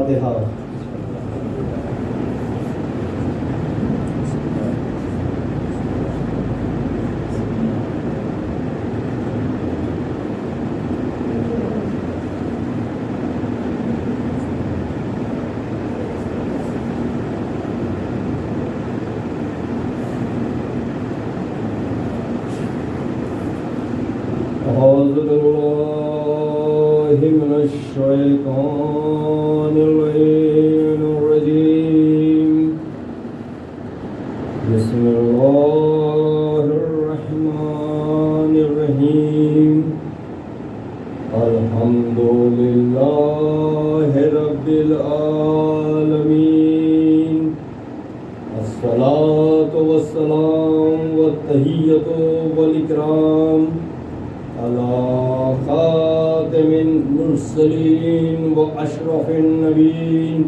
الفاتحہ۔ أعوذ بالله من الشيطان الرجيم بسم الله الرحمن الرحيم الحمد لله رب العالمين الصلاة والسلام والتحية والإكرام على خاتم المرسلين وأشرف النبيين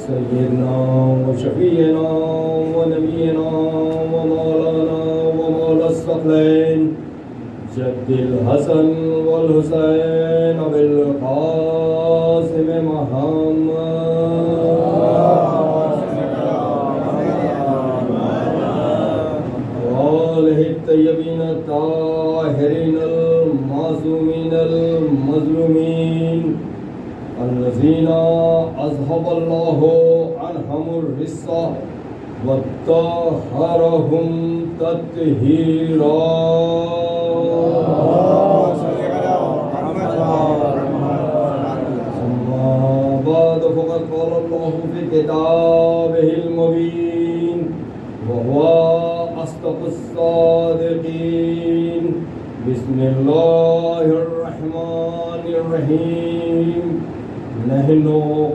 سيدنا وشفيعنا ونبينا ومولانا ومولى الثقلين جد الحسن والحسين بالقاسم محمد وآله الطيبين الطاهرين المعصومين المظلومين الذين أذهب الله عنهم الرجس وطهرهم تطهيرا. أما بعد فقد قال الله في كتابه المبين وهو أصدق الصادقين. بسم الله الرحمن الرحيم. نحن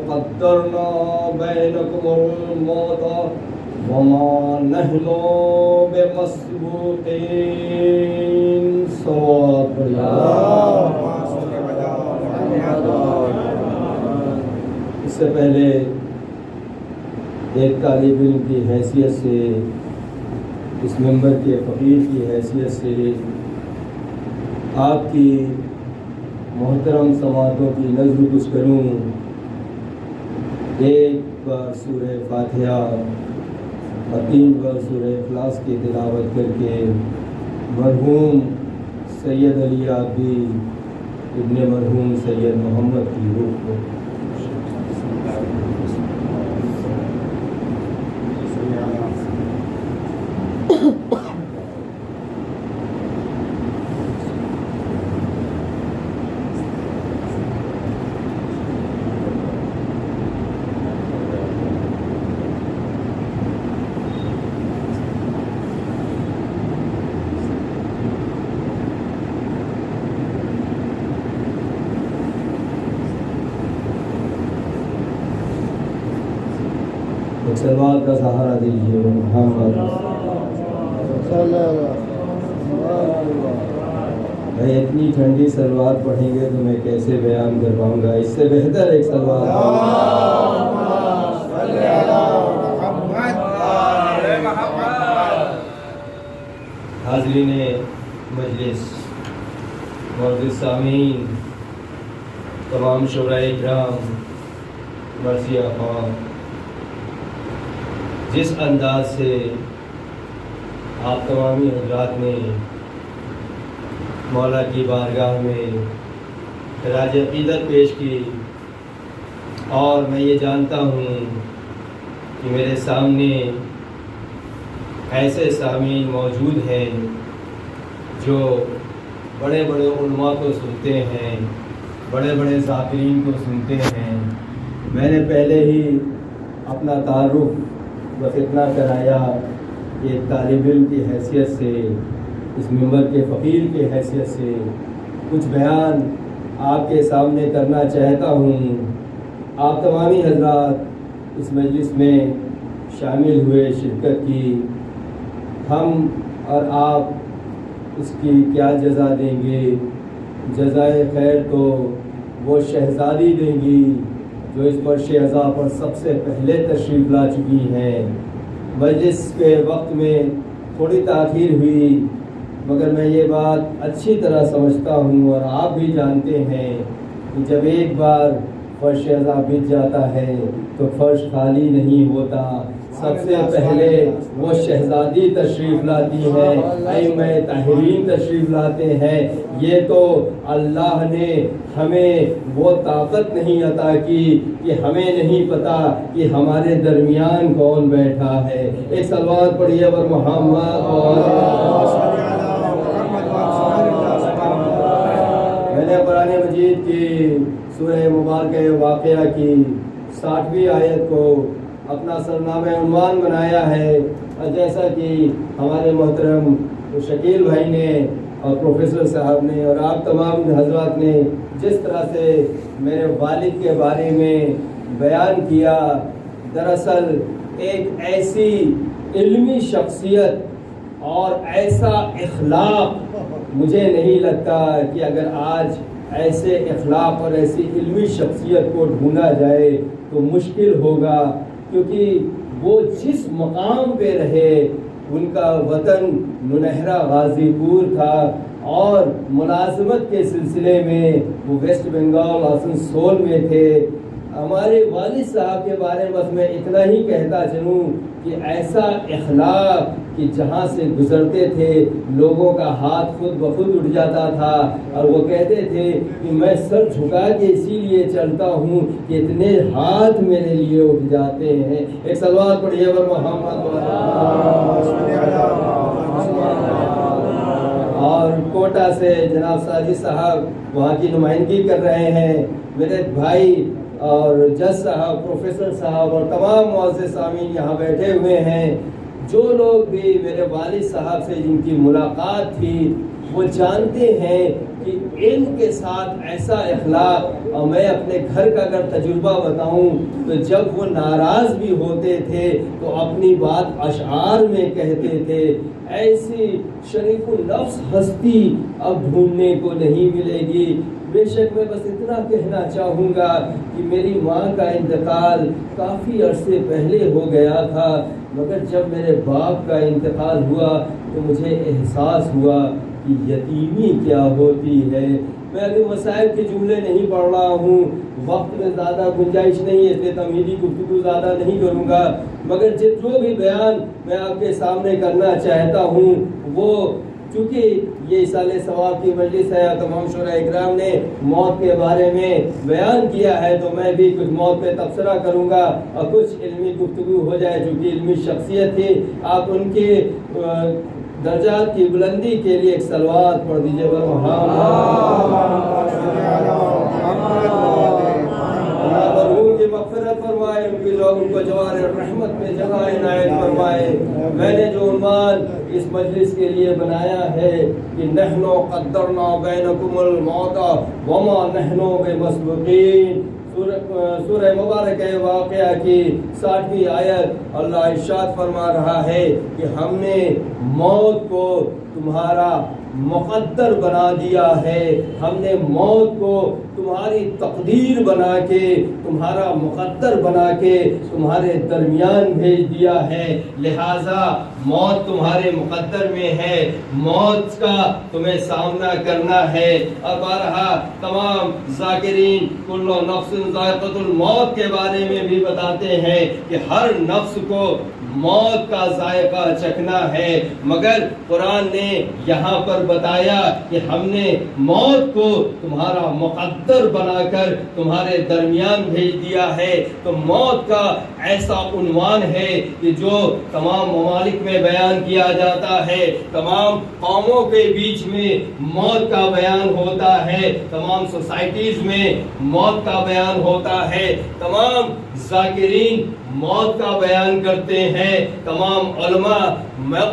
قدرنا بينكم الموت وما نحن بمسبوقين. صلوات اللہ. اس سے پہلے ایک طالب علم کی حیثیت سے، اس ممبر کے فقیر کی حیثیت سے آپ کی محترم سماعتوں کی نظر کچھ کروں. ایک بار سورہ فاتحہ اور 3 بار سورہ اخلاص کی تلاوت کر کے مرحوم سید علی عابدی ابن مرحوم سید محمد کی روح کو سلوات کا سہارا دیجیے. محمد بھائی اتنی ٹھنڈی سلوات پڑھیں گے تو میں کیسے بیان کر پاؤں گا. اس سے بہتر ایک سلوات. حاضرین مجلس، معزز سامعین، تمام شعراء اکرام، مرثیہ اقوام، جس انداز سے آپ تمامی حضرات نے مولا کی بارگاہ میں خراج عقیدت پیش کی، اور میں یہ جانتا ہوں کہ میرے سامنے ایسے سامعین موجود ہیں جو بڑے بڑے علماء کو سنتے ہیں، بڑے بڑے ذاکرین کو سنتے ہیں. میں نے پہلے ہی اپنا تعارف بس اتنا کرایا کہ ایک طالب علم کی حیثیت سے، اس ممبر کے فقیر کی حیثیت سے کچھ بیان آپ کے سامنے کرنا چاہتا ہوں. آپ تمامی حضرات اس مجلس میں شامل ہوئے، شرکت کی. ہم اور آپ اس کی کیا جزا دیں گے؟ جزائے خیر تو وہ شہزادی دیں گی جو اس فرش عزا پر سب سے پہلے تشریف لا چکی ہیں. مجلس کے وقت میں تھوڑی تاخیر ہوئی، مگر میں یہ بات اچھی طرح سمجھتا ہوں اور آپ بھی جانتے ہیں کہ جب ایک بار فرش اعضا بچ جاتا ہے تو فرش خالی نہیں ہوتا. سب سے پہلے وہ شہزادی تشریف لاتی ہے، ائمہ طاہرین تشریف لاتے ہیں. یہ تو اللہ نے ہمیں وہ طاقت نہیں عطا کی کہ ہمیں نہیں پتا کہ ہمارے درمیان کون بیٹھا ہے. ایک صلوات پڑھیے اور محمد میں نے قرآن مجید کی سورہ مبارکہ واقعہ کی 60ویں آیت کو اپنا سرنامہ عنوان بنایا ہے. اور جیسا کہ ہمارے محترم شکیل بھائی نے اور پروفیسر صاحب نے اور آپ تمام حضرات نے جس طرح سے میرے والد کے بارے میں بیان کیا، دراصل ایک ایسی علمی شخصیت اور ایسا اخلاق مجھے نہیں لگتا کہ اگر آج ایسے اخلاق اور ایسی علمی شخصیت کو ڈھونڈا جائے تو مشکل ہوگا، کیونکہ وہ جس مقام پہ رہے ان کا وطن ننہرا غازی پور تھا اور ملازمت کے سلسلے میں وہ ویسٹ بنگال آسنسول میں تھے. ہمارے والد صاحب کے بارے میں بس میں اتنا ہی کہتا چلوں کہ ایسا اخلاق کہ جہاں سے گزرتے تھے لوگوں کا ہاتھ خود بخود اٹھ جاتا تھا، اور وہ کہتے تھے کہ میں سر جھکا کے اسی لیے چلتا ہوں کہ اتنے ہاتھ میرے لیے اٹھ جاتے ہیں. ایک صلوات پڑھیے اور محمد. اور کوٹا سے جناب ساجد صاحب وہاں کی نمائندگی کر رہے ہیں. میرے بھائی اور جج صاحب، پروفیسر صاحب اور تمام معزز سامعین یہاں بیٹھے ہوئے ہیں. جو لوگ بھی میرے والد صاحب سے جن کی ملاقات تھی وہ جانتے ہیں کہ علم کے ساتھ ایسا اخلاق. اور میں اپنے گھر کا اگر تجربہ بتاؤں تو جب وہ ناراض بھی ہوتے تھے تو اپنی بات اشعار میں کہتے تھے. ایسی شریف النفس ہستی اب ڈھونڈنے کو نہیں ملے گی. بے شک میں بس اتنا کہنا چاہوں گا کہ میری ماں کا انتقال کافی عرصے پہلے ہو گیا تھا، مگر جب میرے باپ کا انتقال ہوا تو مجھے احساس ہوا کہ یتیمی کیا ہوتی ہے. میں ابھی مصائب کے جملے نہیں پڑھ رہا ہوں، وقت میں زیادہ گنجائش نہیں ہے، اس لیے تمہیدی گفتگو زیادہ نہیں کروں گا. مگر جو بھی بیان میں آپ کے سامنے کرنا چاہتا ہوں وہ چونکہ یہ ایصال ثواب کی مجلس ہے، تمام شورا اکرام نے موت کے بارے میں بیان کیا ہے تو میں بھی کچھ موت پہ تبصرہ کروں گا اور کچھ علمی گفتگو ہو جائے. چونکہ علمی شخصیت تھی، آپ ان کے درجات کی بلندی کے لیے ایک صلوات پڑھ دیجیے. مرحوم کی مغفرت فرمائے، ان کی لوگ ان کو جوار رحمت میں جگہ عنایت فرمائے. میں نے جو عنوان اس مجلس کے لیے بنایا ہے کہ نحن قدرنا بینکم الموت وما نحن بمسبوقین، سورہ مبارکہ واقعہ کی 60ویں آیت اللہ ارشاد فرما رہا ہے کہ ہم نے موت کو تمہارا مقدر بنا دیا ہے، ہم نے موت کو تمہاری تقدیر بنا کے، تمہارا مقدر بنا کے تمہارے درمیان بھیج دیا ہے. لہذا موت تمہارے مقدر میں ہے، موت کا تمہیں سامنا کرنا ہے. اور بارہا تمام ذاکرین کل نفس ذائقۃ الموت کے بارے میں بھی بتاتے ہیں کہ ہر نفس کو موت کا ذائقہ چکھنا ہے. مگر قرآن نے یہاں پر بتایا کہ ہم نے موت کو تمہارا مقدر بنا کر تمہارے درمیان بھیج دیا ہے. تو موت کا ایسا عنوان ہے کہ جو تمام ممالک میں بیان کیا جاتا ہے، تمام قوموں کے بیچ میں موت کا بیان ہوتا ہے، تمام سوسائٹیز میں موت کا بیان ہوتا ہے، تمام ذاکرین موت کا بیان کرتے ہیں، تمام علماء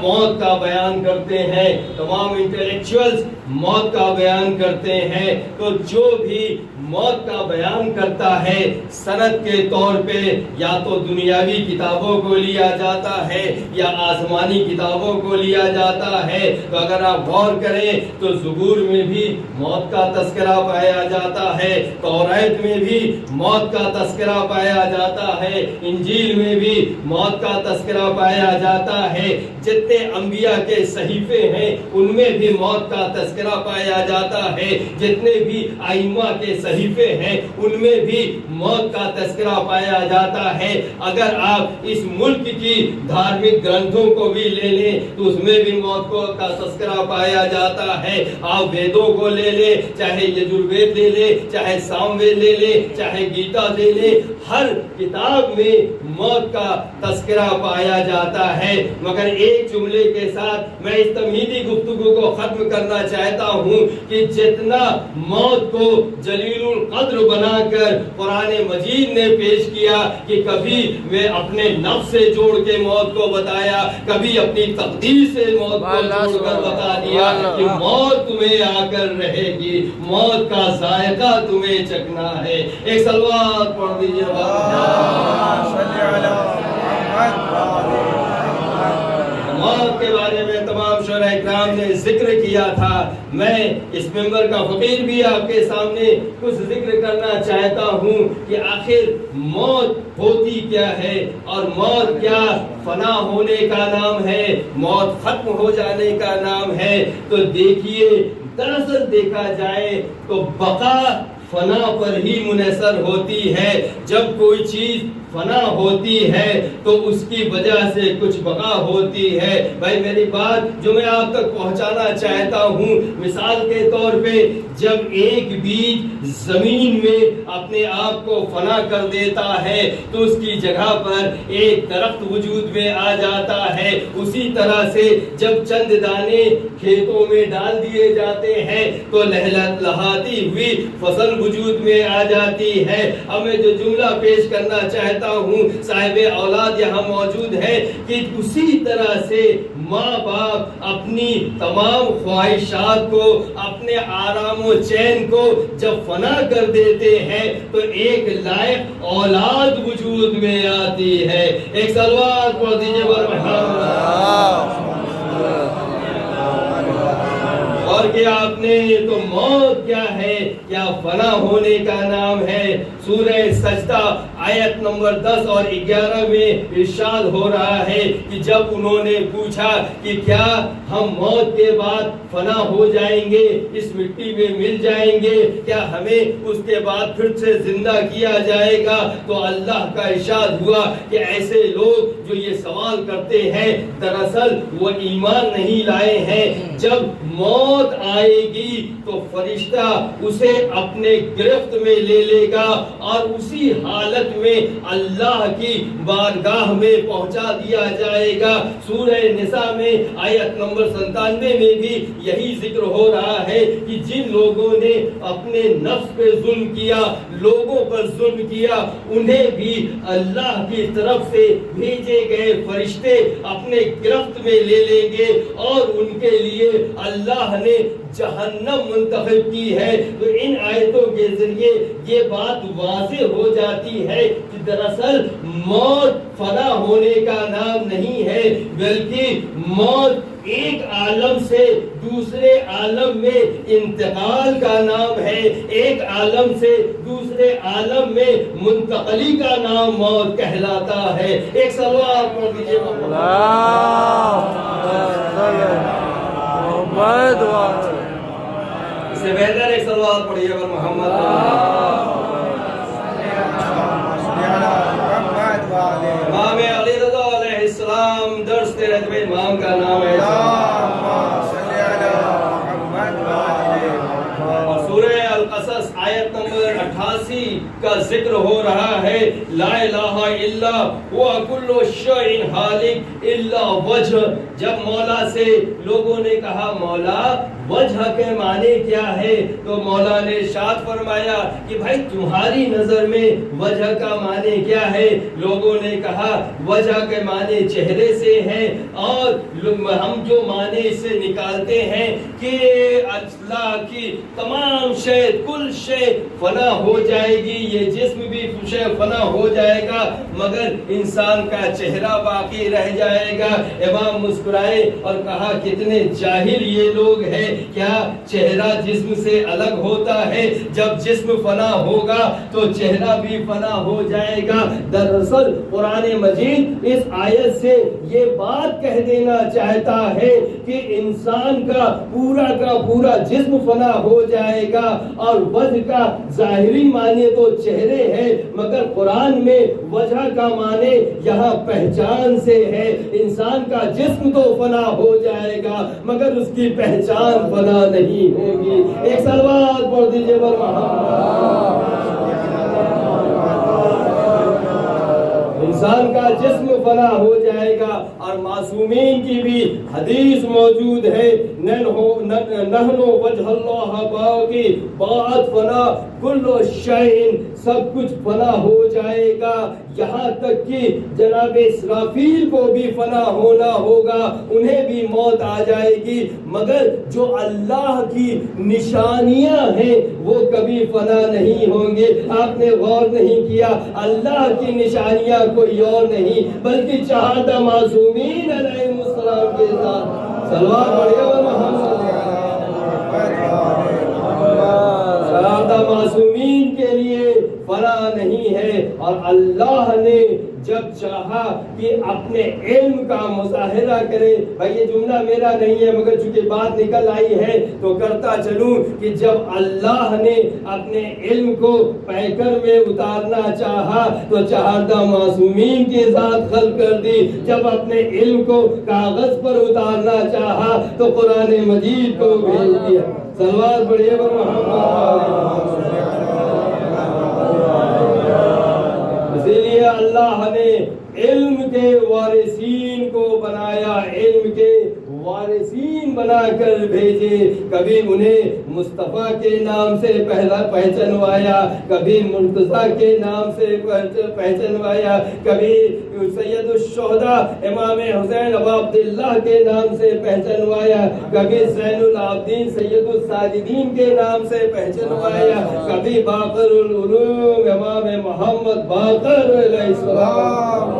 موت کا بیان کرتے ہیں، تمام انٹلیکچوئلز موت کا بیان کرتے ہیں. تو جو بھی موت کا بیان کرتا ہے سند کے طور پہ یا تو دنیاوی کتابوں کو لیا جاتا ہے یا آسمانی کتابوں کو لیا جاتا ہے. تو اگر آپ غور کریں تو زبور میں بھی موت کا تذکرہ پایا جاتا ہے، توریت میں بھی موت کا تذکرہ پایا جاتا ہے، انجیل میں بھی موت کا تذکرہ پایا جاتا ہے. جتنے انبیاء کے صحیفے ہیں ان میں بھی موت کا تذکرہ پایا جاتا ہے، جتنے بھی ائمہ کے صحیفے صحیفے ہیں ان میں بھی موت کا تذکرہ پایا جاتا ہے۔ اگر آپ اس ملک کی دھارمک گرنتھوں کو بھی لے لیں تو اس میں بھی موت کو کا تذکرہ پایا جاتا ہے۔ آپ ویدوں کو لے لیں، چاہے یجروید لے لیں، چاہے سام وید لے لیں، چاہے گیتا لے لیں، ہر کتاب میں موت کا تذکرہ پایا جاتا ہے۔ مگر ایک جملے کے ساتھ میں اس تمہیدی گفتگو کو ختم کرنا چاہتا ہوں کہ جتنا موت کو جلیل القدر بنا کر قرآن مجید نے پیش کیا کہ کبھی میں اپنے نفس سے جوڑ کے موت کو بتایا، کبھی اپنی تقدیر سے موت کو جوڑ کر بتا دیا کہ موت تمہیں آ کر رہے گی، موت کا ذائقہ تمہیں چکھنا ہے۔ ایک صلوات پڑھ دیجیے۔ موت کے بارے میں تمام شعراء اکرام نے ذکر کیا تھا۔ میں اس ممبر کا فقیر بھی آپ کے سامنے کچھ ذکر کرنا چاہتا ہوں کہ آخر موت ہوتی کیا ہے، اور موت کیا فنا ہونے کا نام ہے، موت ختم ہو جانے کا نام ہے۔ تو دیکھیے، دراصل دیکھا جائے تو بقا فنا پر ہی منحصر ہوتی ہے۔ جب کوئی چیز فنا ہوتی ہے تو اس کی وجہ سے کچھ بقا ہوتی ہے۔ بھائی میری بات جو میں آپ تک پہنچانا چاہتا ہوں، مثال کے طور پہ جب ایک بیج زمین میں اپنے آپ کو فنا کر دیتا ہے تو اس کی جگہ پر ایک درخت وجود میں آ جاتا ہے۔ اسی طرح سے جب چند دانے کھیتوں میں ڈال دیے جاتے ہیں تو لہلہاتی ہوئی فصل وجود میں آ جاتی ہے۔ اب میں جو جملہ پیش کرنا چاہتا ہوں، صاحب اولاد یہاں موجود ہے، کہ اسی طرح سے ماں باپ اپنی تمام خواہشات کو، اپنے آرام و چین کو جب فنا کر دیتے ہیں تو ایک لائق اولاد وجود میں آتی ہے۔ ایک صلوات پڑھ دیجیے اور کہ آپ نے تو موت کیا ہے، کیا فنا ہونے کا نام ہے۔ سورہ سجدہ آیت نمبر 10 اور 11 میں ارشاد ہو رہا ہے کہ جب انہوں نے پوچھا کہ کیا ہم موت کے بعد فنا ہو جائیں گے، اس مٹی میں مل جائیں گے، کیا ہمیں اس کے بعد پھر سے زندہ کیا جائے گا، تو اللہ کا ارشاد ہوا کہ ایسے لوگ جو یہ سوال کرتے ہیں دراصل وہ ایمان نہیں لائے ہیں۔ جب موت آئے گی تو فرشتہ اسے اپنے گرفت میں لے لے گا اور اسی حالت میں اللہ کی بارگاہ میں پہنچا دیا جائے گا۔ سورہ نساء میں آیت نمبر 97 میں بھی یہی ذکر ہو رہا ہے کہ جن لوگوں نے اپنے نفس پہ ظلم کیا، لوگوں پر ظلم کیا، انہیں بھی اللہ کی طرف سے بھیجے گئے فرشتے اپنے گرفت میں لے لیں گے اور ان کے لیے اللہ نے جہنم منتخب کی ہے۔ تو ان آیتوں کے ذریعے یہ بات واضح ہو جاتی ہے کہ دراصل موت فنا ہونے کا نام نہیں ہے، بلکہ موت ایک عالم سے دوسرے عالم میں انتقال کا نام ہے، ایک عالم سے دوسرے عالم میں منتقلی کا نام موت کہلاتا ہے۔ ایک صلوات پڑھ دیجیے اس سے بہتر ایک صلوات پڑھیے اگر محمد امام علی رضا علیہ السلام درس دے رہے تھے، امام کا نام ہے اور سورہ القصص آیت نمبر 88 کا ذکر ہو رہا ہے، لا الہ الا هو کل شیء خالق الا وجہ۔ جب مولا سے لوگوں نے کہا مولا وجہ کے معنی کیا ہے، تو مولا نے ارشاد فرمایا کہ بھائی تمہاری نظر میں وجہ کا معنی کیا ہے؟ لوگوں نے کہا وجہ کے معنی چہرے سے ہیں، اور ہم جو معنی اس سے نکالتے ہیں کہ اللہ کی تمام شے، کل شے فنا ہو جائے گی، یہ جسم بھی شے فنا ہو جائے گا مگر انسان کا چہرہ باقی رہ جائے گا۔ امام مسکرائے اور کہا کتنے جاہل یہ لوگ ہیں کیا چہرہ جسم سے الگ ہوتا ہے؟ جب جسم فنا ہوگا تو چہرہ بھی فنا ہو جائے گا۔ دراصل قرآن مجید اس آیت سے یہ بات کہہ دینا چاہتا ہے کہ انسان کا پورا جسم فنا ہو جائے گا، اور وجہ کا ظاہری معنی تو چہرے ہے، مگر قرآن میں وجہ کا معنی یہاں پہچان سے ہے۔ انسان کا جسم تو فنا ہو جائے گا مگر اس کی پہچان فنا نہیں ہوگی۔ ایک صلوات پڑھ دیجئے انسان کا جسم فنا ہو جائے گا، اور معصومین کی بھی حدیث موجود ہے، نحن وجہ اللہ باقی بعد فنا کل شیء، سب کچھ فنا ہو جائے گا، یہاں تک کہ جناب اسرافیل کو بھی فنا ہونا ہوگا، انہیں بھی موت آ جائے گی، مگر جو اللہ کی نشانیاں ہیں وہ کبھی فنا نہیں ہوں گے۔ آپ نے غور نہیں کیا، اللہ کی نشانیاں کوئی اور نہیں بلکہ چہارہ معصومین علیہ السلام کے ساتھ صلوات پڑھیے محمد معصومین کے لیے فنا نہیں ہے۔ اور اللہ نے جب چاہا کہ اپنے علم کا مظاہرہ کرے، بھائی یہ جملہ میرا نہیں ہے مگر چونکہ بات نکل آئی ہے تو کرتا چلوں، کہ جب اللہ نے اپنے علم کو پیکر میں اتارنا چاہا تو چہارہ معصومین کے ساتھ خلق کر دی، جب اپنے علم کو کاغذ پر اتارنا چاہا تو قرآن مجید کو بھیج دیا۔ صلوات پڑھیے محمد۔ اسی لیے اللہ نے علم کے وارثین کو بنایا، علم کے وارثین بنا کر بھیجے، کبھی انہیں مصطفیٰ کے نام سے پہچنوایا، کبھی مرتضیٰ کے نام سے پہچنوایا، کبھی سید الشہداء امام حسین ابو عبداللہ کے نام سے پہچنوایا، کبھی زین العابدین سید الساجدین کے نام سے پہچنوایا، کبھی باقر العلوم امام محمد باقر علیہ السلام۔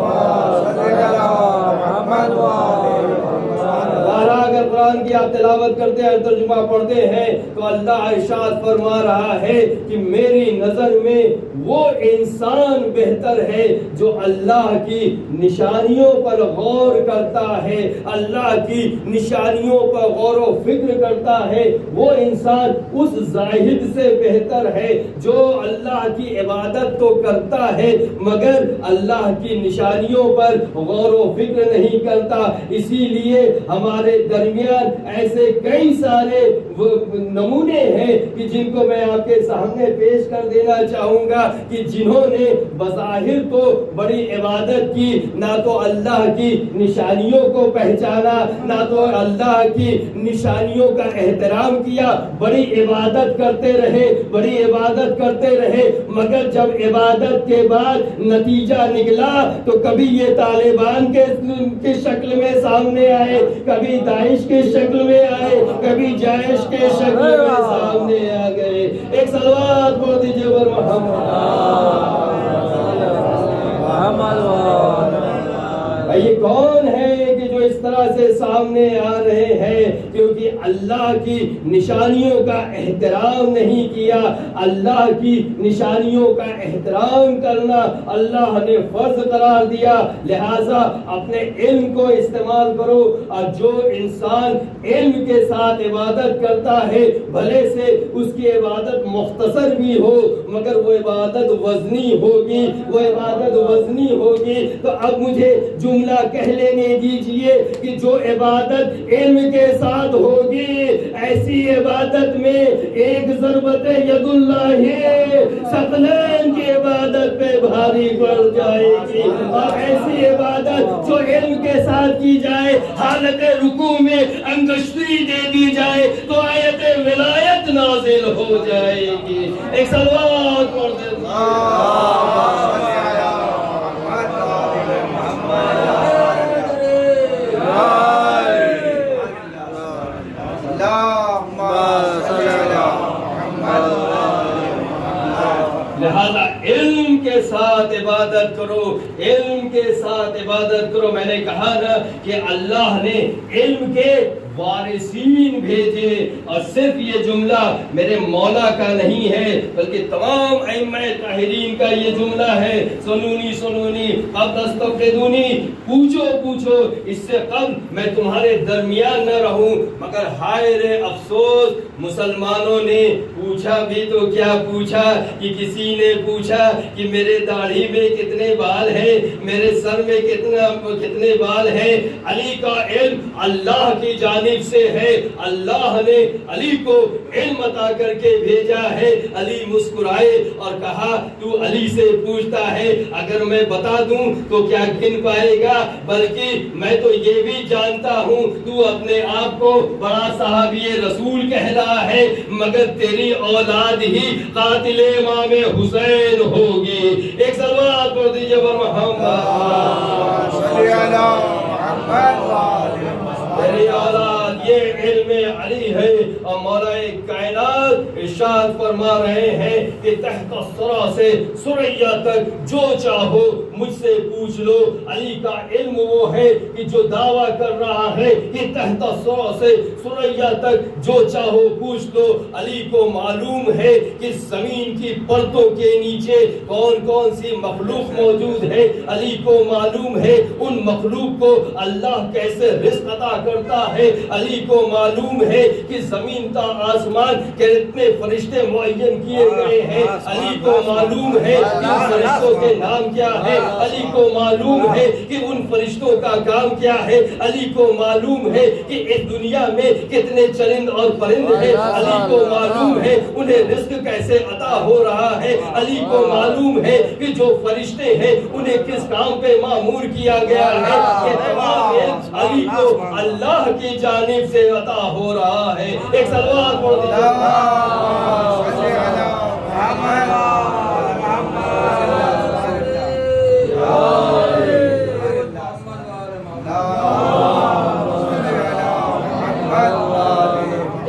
اگر قرآن کی آپ تلاوت کرتے ہیں، ترجمہ پڑھتے ہیں تو اللہ ارشاد فرما رہا ہے کہ میری نظر میں وہ انسان بہتر ہے جو اللہ کی نشانیوں پر غور کرتا ہے، اللہ کی نشانیوں پر غور و فکر کرتا ہے، وہ انسان اس زاہد سے بہتر ہے جو اللہ کی عبادت تو کرتا ہے مگر اللہ کی نشانیوں پر غور و فکر نہیں کرتا۔ اسی لیے ہمارے درمیان ایسے کئی سارے نمونے ہیں کہ جن کو میں آپ کے سامنے پیش کر دینا چاہوں گا، کہ جنہوں نے بظاہر تو بڑی عبادت کی، نہ تو اللہ کی نشانیوں کو پہچانا، نہ تو اللہ کی نشانیوں کا احترام کیا، بڑی عبادت کرتے رہے مگر جب عبادت کے بعد نتیجہ نکلا تو کبھی یہ طالبان کے شکل میں سامنے آئے، کبھی داعش کے شکل میں آئے، کبھی جائش کے شکل میں سامنے آ گئے۔ ایک صلوات پڑھ دیجئے بر محمد۔ یہ کون ہے کہ جو اس طرح سے سامنے آ رہے ہیں؟ کیونکہ اللہ کی نشانیوں کا احترام نہیں کیا۔ اللہ کی نشانیوں کا احترام کرنا اللہ نے فرض قرار دیا، لہٰذا اپنے علم کو استعمال کرو، اور جو انسان علم کے ساتھ عبادت کرتا ہے بھلے سے اس کی عبادت مختصر بھی ہو مگر وہ عبادت وزنی ہوگی۔ تو اب مجھے جملہ کہہ لینے دیجئے کہ جو عبادت علم کے ساتھ ہوگی، ایسی عبادت میں ایک ضربت ید اللہ ثقلین کی عبادت پہ بھاری پڑ جائے گی، اور ایسی عبادت جو علم کے ساتھ کی جائے، حالت رکوع میں انگشتری دے دی جائے تو آیت ولایت نازل ہو جائے گی۔ ایک صلوات پڑھ دیں۔ لہذا علم کے ساتھ عبادت کرو، علم کے ساتھ عبادت کرو۔ میں نے کہا نا کہ اللہ نے علم کے وارثین بھیجے. اور صرف یہ جملہ میرے مولا کا نہیں ہے بلکہ تمام ائمہ طاہرین کا یہ جملہ ہے. سنونی سنونی اب تستفقدونی، پوچھو پوچھو اس سے قبل میں تمہارے درمیان نہ رہوں. مگر ہائے رے افسوس، مسلمانوں نے پوچھا بھی تو کیا پوچھا کہ کسی نے پوچھا کہ میرے داڑھی میں کتنے بال ہیں، میرے سر میں کتنے بال ہیں. علی کا علم اللہ کی جانب سے ہے. اللہ نے علی کو علم عطا کر کے بھیجا ہے. علی مسکرائے اور کہا تو علی سے پوچھتا ہے، اگر میں بتا دوں تو کیا گن پائے گا؟ بلکہ میں تو یہ بھی جانتا ہوں تو اپنے آپ کو بڑا صحابی رسول کہہ رہا ہے، مگر تیری اولاد ہی قاتل امام حسین ہوگی. ایک صلوات پڑھ دیجئے بر محمد صلی اللہ میری اولاد. یہ علم علی ہے. اور مولا کائنات ارشاد فرما رہے ہیں کہ تحت الثری سے ثریا تک جو چاہو مجھ سے پوچھ لو. علی کا علم وہ ہے کہ جو دعویٰ کر رہا ہے کہ تحت الثری سے ثریا تک جو چاہو پوچھ لو. علی کو معلوم ہے کہ زمین کی پرتوں کے نیچے کون کون سی مخلوق موجود ہے. علی کو معلوم ہے ان مخلوق کو اللہ کیسے رزق عطا کرتا ہے. علی کو معلوم ہے کہ زمین تا آسمان کتنے فرشتے معین کیے گئے ہیں. علی کو معلوم ہے کہ ان فرشتوں کے نام کیا ہے. علی کو معلوم ہے کہ ان فرشتوں کا کام کیا ہے. علی کو معلوم ہے کہ اس دنیا میں کتنے چرند اور پرند ہیں. علی کو معلوم ہے انہیں رزق کیسے عطا ہو رہا ہے. علی کو معلوم ہے کہ جو فرشتے ہیں انہیں کس کام پہ مامور کیا گیا ہے. یہ تمام علم علی کو اللہ کی جانب سے عطا ہو رہا ہے. ایک صلوات پڑھ دیجیے.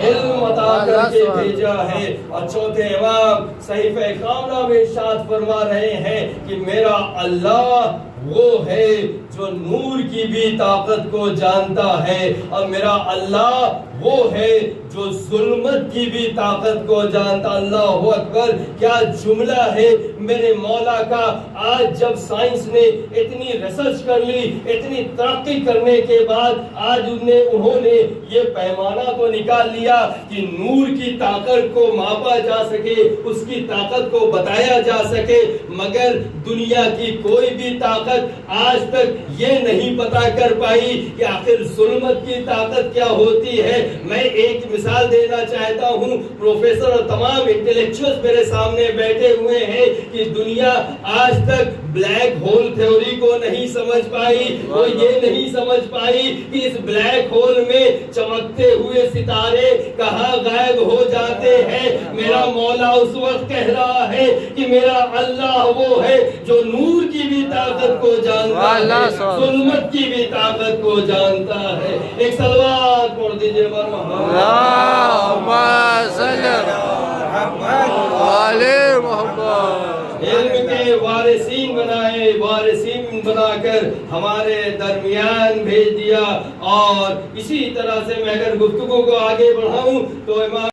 علم عطا کر کے بھیجا ہے. اور چوتھے امام صحیفہ کاملہ میں ارشاد فرما رہے ہیں کہ میرا اللہ وہ ہے جو نور کی بھی طاقت کو جانتا ہے، اور میرا اللہ وہ ہے جو ظلمت کی بھی طاقت کو جانتا. اللہ اکبر، کیا جملہ ہے میرے مولا کا. آج جب سائنس نے اتنی ریسرچ کر لی، اتنی ترقی کرنے کے بعد آج انہوں نے یہ پیمانہ تو نکال لیا کہ نور کی طاقت کو ماپا جا سکے، اس کی طاقت کو بتایا جا سکے، مگر دنیا کی کوئی بھی طاقت آج تک یہ نہیں پتا کر پائی کہ آخر ظلمت کی طاقت کیا ہوتی ہے. میں ایک مثال دینا چاہتا ہوں. پروفیسر اور تمام انٹلیکچوئلز میرے سامنے بیٹھے ہوئے ہیں کہ دنیا آج تک بلیک ہول تھیوری کو نہیں سمجھ پائی. وہ یہ نہیں سمجھ پائی کہ اس بلیک ہول میں چمکتے ہوئے ستارے کہاں غائب ہو جاتے ہیں. میرا مولا اس وقت کہہ رہا ہے کہ میرا اللہ وہ ہے جو نور کی بھی طاقت کو جانتا ہے، ظلمت کی بھی طاقت کو جانتا ہے. ایک صلوات پڑھ دیجئے بر اللہم صلی علی محمد. علم کے وارثین بنائے، وارثین بنا کر ہمارے درمیان بھیج دیا. اور اسی طرح سے میں اگر گفتگو کو آگے بڑھاؤں تو امام